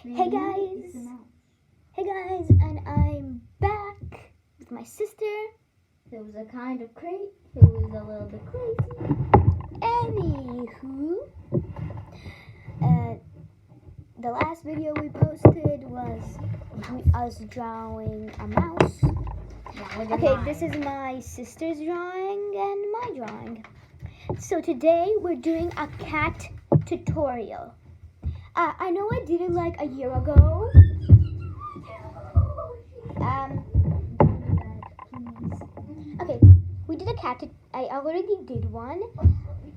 Hey guys! Hey guys, and I'm back with my sister, who's a kind of crazy, who is a little bit crazy. Anywho, the last video we posted was us drawing a mouse. Okay, this is my sister's drawing and my drawing. So today we're doing a cat tutorial. I know I did it like a year ago. Okay, we did a cat. I already did one,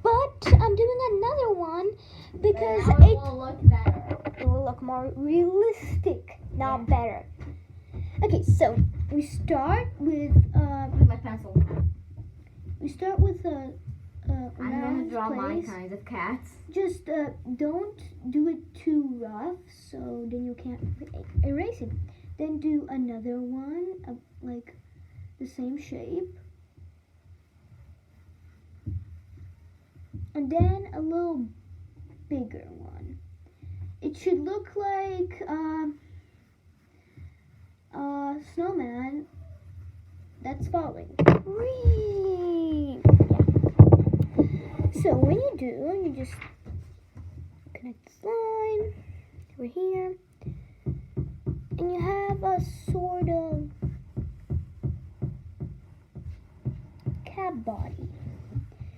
but I'm doing another one because it will look better. It will look more realistic, not better. Okay, so we start with my pencil. We start with a I'm going to draw my kinds of cats. Just don't do it too rough, so then you can't erase it. Then do another one of like the same shape, and then a little bigger one. It should look like a snowman that's falling. Whee! Yeah. So when you do, you just connect this line over here, and you have a sort of cat body.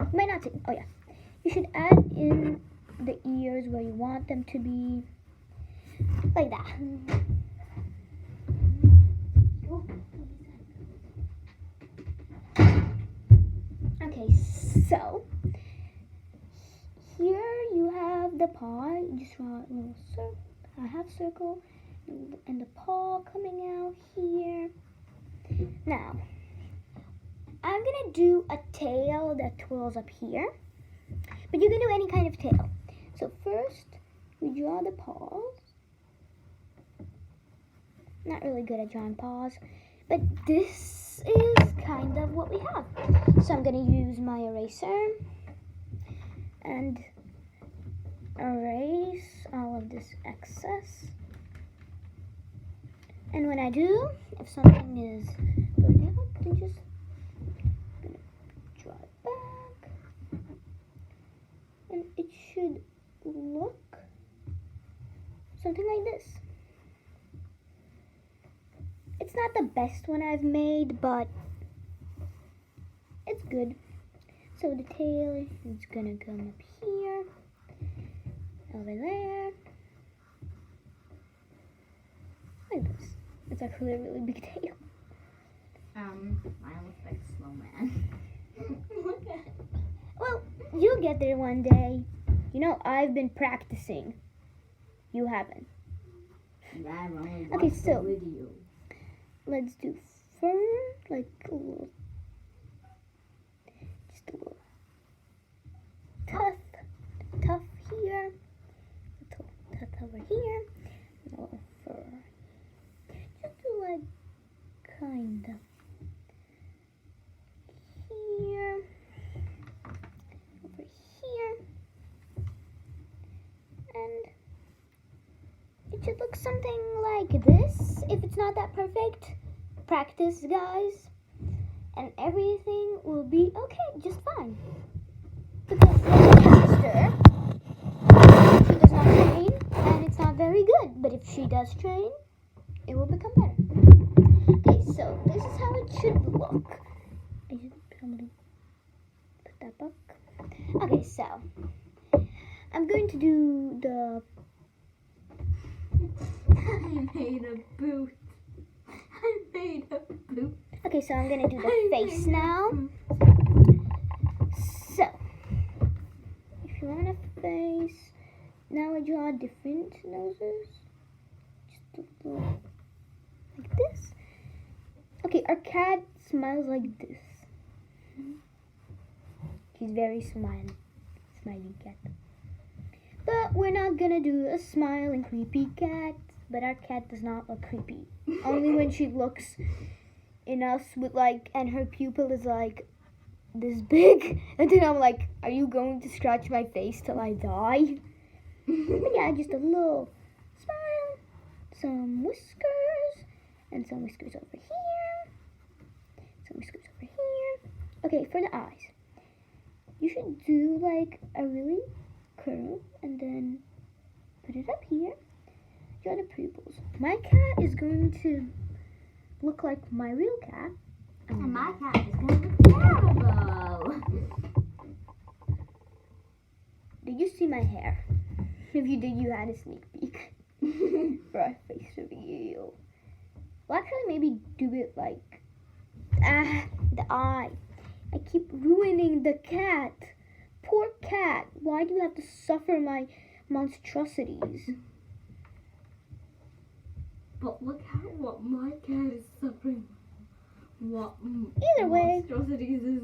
You might not see. Oh yeah, you should add in the ears where you want them to be, like that. Okay, so here you have the paw. You just draw a little circle, a half circle, and the paw coming out here. Now, I'm gonna do a tail that twirls up here, but you can do any kind of tail. So first, we draw the paws. Not really good at drawing paws, but this is kind of what we have. So I'm gonna use my eraser and erase all of this excess. And when I do, if something is going out, then just gonna draw it back, and it should look something like this. It's not the best one I've made, but it's good. So the tail is gonna come up here, over there, like this. It's actually a really big tail. Mine looks like a snowman. Look at it. Well, you'll get there one day. You know, I've been practicing. You haven't. Yeah, I've only watched Okay, so the video. Let's do fur, like a little, just a little tuft here, a little tuft over here, and a little fur. Just do like kind of here, over here, and it should look something like this. If it's not that perfect, practice, guys, and everything will be okay, just fine. Because my sister, she does not train, and it's not very good. But if she does train, it will become better. Okay, so this is how it should look. I should probably put that back. Okay, so I'm going to do the. I made a boot. Okay, so I'm gonna do the face now. So, if you want a face, now I draw different noses. Just a little, like this. Okay, our cat smiles like this. He's very smiling cat. But we're not gonna do a smiling creepy cat. But our cat does not look creepy. Only when she looks in us with like, and her pupil is like this big. And then I'm like, are you going to scratch my face till I die? But yeah, just a little smile. some whiskers, and some whiskers over here, some whiskers over here. Okay, for the eyes, you should do like a really curve and then put it up here. Draw the pupils. My cat is going to look like my real cat. And my cat is going to look terrible. Did you see my hair? If you did, you had a sneak peek for our face reveal. Well, actually, maybe do it like the eye. I keep ruining the cat. Poor cat. Why do you have to suffer my monstrosities? But look at what my cat is suffering. What Either way, monstrosities is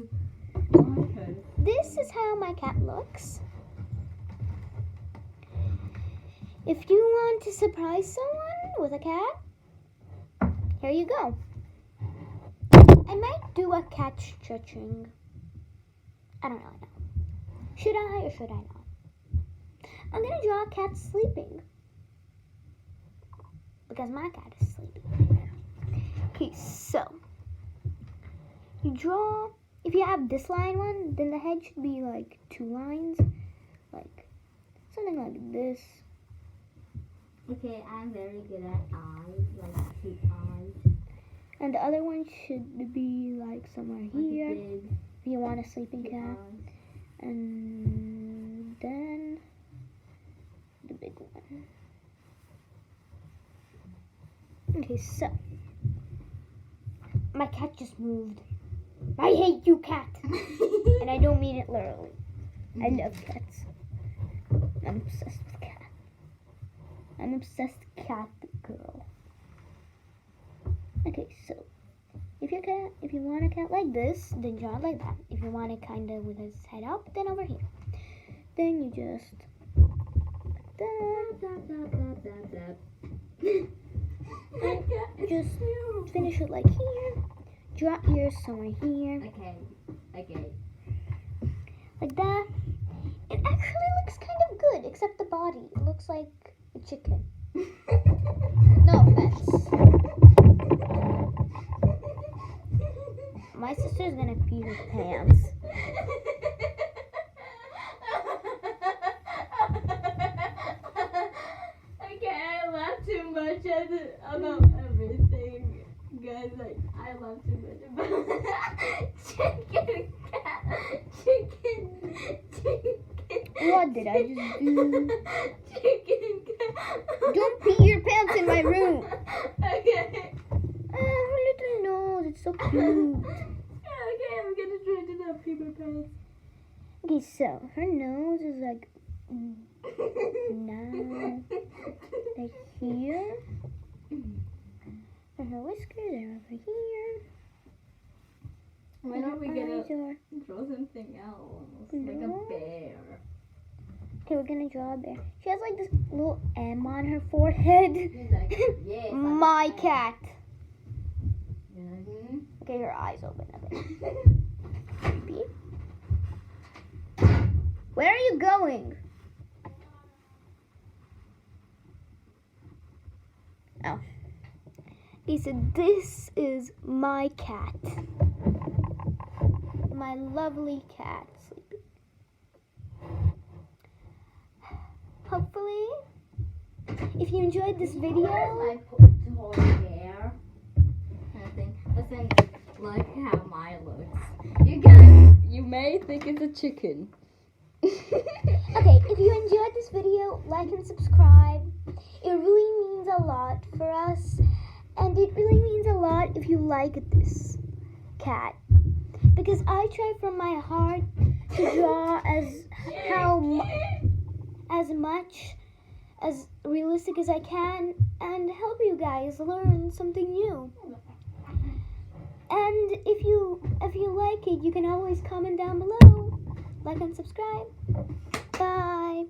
my cat. this is how my cat looks. If you want to surprise someone with a cat, here you go. I might do a cat stretching. I don't really know. Should I or should I not? I'm gonna draw a cat sleeping. Because my cat is sleeping right now. Okay, so you draw, if you have this line one, then the head should be like 2 lines. Like something like this. Okay, I'm very good at eyes, like cute eyes. And the other one should be like somewhere Like a here. big If you want a sleeping cute cat. eyes. And then the big one. Okay, so my cat just moved. I hate you, cat. And I don't mean it literally. I love cats. I'm obsessed with cats. I'm obsessed cat girl. Okay, so if you want a cat like this, then draw it like that. If you want it kind of with his head up, then over here. Then you just just finish it like here. Draw ears somewhere here, Okay. like that. It actually looks kind of good, except the body. It looks like a chicken. No offense. My sister's gonna pee her pants. Okay, I laugh too much about everything. Guys, like, I laugh too much about chicken cat. Chicken. What did I just do? Chicken cat. Don't pee your pants in my room. Okay. Oh, her little nose, it's so cute. Okay, I'm gonna try to not pee my pants. Okay, so her nose is like now, like here, and her whiskers are over here. When are we Her gonna eyes are- draw something else? Like a No. bear. Okay, we're gonna draw a bear. She has like this little M on her forehead. He's like, yes, My cat. Mm-hmm. Okay, her eyes open a bit. Creepy. Where are you going? Oh. He said, this is my cat. My lovely cat sleeping. Hopefully, if you enjoyed this video, My toy bear. Kind of thing. Listen, look how mine looks. You guys, you may think it's a chicken. okay, if you enjoyed this video, like and subscribe. It really means a lot for us. And it really means a lot if you like this cat. Because I try from my heart to draw as much as realistic as I can and help you guys learn something new. And if you like it, you can always comment down below, like and subscribe. Bye.